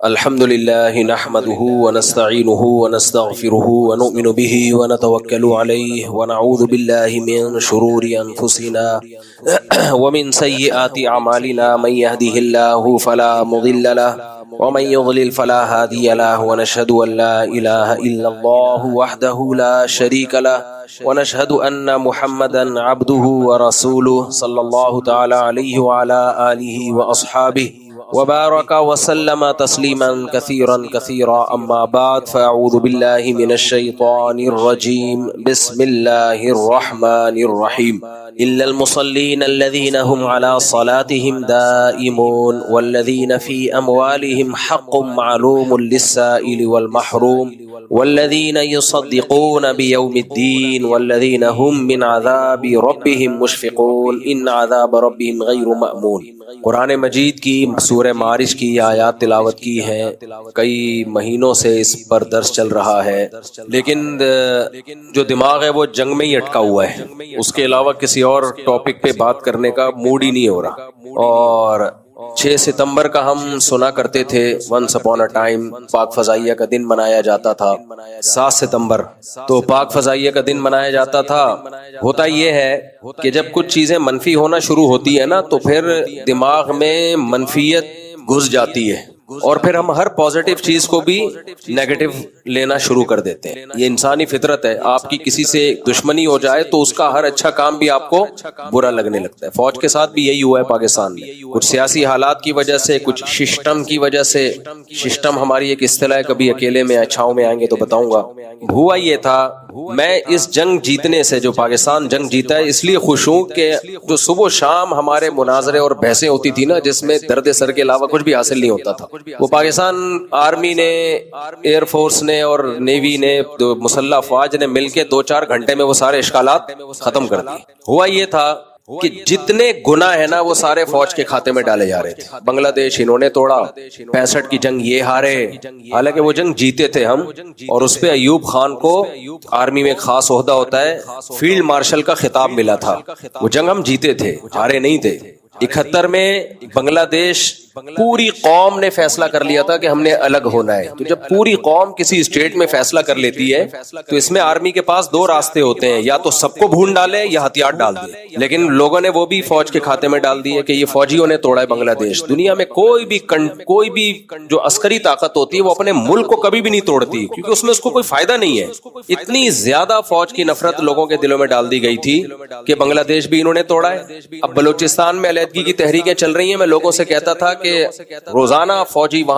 الحمد لله نحمده ونستعينه ونستغفره ونؤمن به ونتوكل عليه ونعوذ بالله من شرور أنفسنا ومن سيئات أعمالنا من يهده الله فلا مضل له ومن يضلل فلا هادي له ونشهد أن لا إله إلا الله وحده لا شريك له ونشهد أن محمدا عبده ورسوله صلى الله تعالى عليه وعلى آله وأصحابه وبارك وسلم تسليما كثيرا كثيرا أما بعد فأعوذ بالله من الشيطان الرجيم بسم الله الرحمن الرحيم إلا المصلين الذين هم على صلاتهم دائمون والذين في أموالهم حق معلوم للسائل والمحروم والذين يصدقون بيوم الدين والذين هم من عذاب ربهم مشفقون إن عذاب ربهم غير مأمون۔ قرآن مجید کی سورہ معارج کی آیات تلاوت کی ہیں، کئی مہینوں سے اس پر درس چل رہا ہے، لیکن جو دماغ ہے وہ جنگ میں ہی اٹکا ہوا ہے، اس کے علاوہ کسی اور ٹاپک پہ بات کرنے کا موڈ ہی نہیں ہو رہا۔ اور 6 ستمبر کا ہم سنا کرتے تھے ونس اپون اے ٹائم پاک فضائیہ کا دن منایا جاتا تھا۔ 7 ستمبر تو پاک فضائیہ کا دن منایا جاتا تھا۔ ہوتا یہ ہے کہ جب کچھ چیزیں منفی ہونا شروع ہوتی ہے نا تو پھر دماغ میں منفیت گھس جاتی ہے اور پھر ہم ہر پازیٹیو چیز کو بھی نیگیٹو لینا شروع کر دیتے ہیں۔ یہ انسانی فطرت ہے، آپ کی کسی سے دشمنی ہو جائے تو اس کا ہر اچھا کام بھی آپ کو برا لگنے لگتا ہے۔ فوج کے ساتھ بھی یہی ہوا ہے پاکستان میں، کچھ سیاسی حالات کی وجہ سے، کچھ سسٹم کی وجہ سے۔ سسٹم ہماری ایک اصطلاح ہے، کبھی اکیلے میں اچھاؤں میں آئیں گے تو بتاؤں گا۔ ہوا یہ تھا، میں اس جنگ جیتنے سے، جو پاکستان جنگ جیتا ہے، اس لیے خوش ہوں کہ جو صبح و شام ہمارے مناظرے اور بحثیں ہوتی تھی نا جس میں درد سر کے علاوہ کچھ بھی حاصل نہیں ہوتا تھا، وہ پاکستان آرمی نے، ایئر فورس نے اور نیوی نے، مسلح افواج نے مل کے 2-4 گھنٹے میں وہ سارے اشکالات ختم کر دیے۔ ہوا یہ تھا کہ جتنے گناہ ہیں نا وہ سارے فوج کے کھاتے میں ڈالے جا رہے تھے۔ بنگلہ دیش انہوں نے توڑا، 65 کی جنگ یہ ہارے، حالانکہ وہ جنگ جیتے تھے ہم، اور اس پہ ایوب خان کو آرمی میں خاص عہدہ ہوتا ہے، فیلڈ مارشل کا خطاب ملا تھا۔ وہ جنگ ہم جیتے تھے، ہارے نہیں تھے۔ 71 میں بنگلہ دیش پوری قوم نے فیصلہ کر لیا تھا کہ ہم نے الگ ہونا ہے۔ تو جب پوری قوم کسی اسٹیٹ میں فیصلہ کر لیتی ہے تو اس میں آرمی کے پاس 2 راستے ہوتے ہیں، یا تو سب کو بھون ڈالے یا ہتھیار ڈال دے۔ لیکن لوگوں نے وہ بھی فوج کے کھاتے میں ڈال دی ہے کہ یہ فوجیوں نے توڑا ہے بنگلہ دیش۔ دنیا میں کوئی بھی جو عسکری طاقت ہوتی ہے وہ اپنے ملک کو کبھی بھی نہیں توڑتی، کیونکہ اس میں اس کو کوئی فائدہ نہیں ہے۔ اتنی زیادہ فوج کی نفرت لوگوں کے دلوں میں ڈال دی گئی تھی کہ بنگلہ دیش بھی انہوں نے توڑا ہے۔ اب بلوچستان میں علیحدگی کی تحریکیں چل رہی ہیں، میں لوگوں سے کہتا تھا کہ روزانہ فوجی وہاں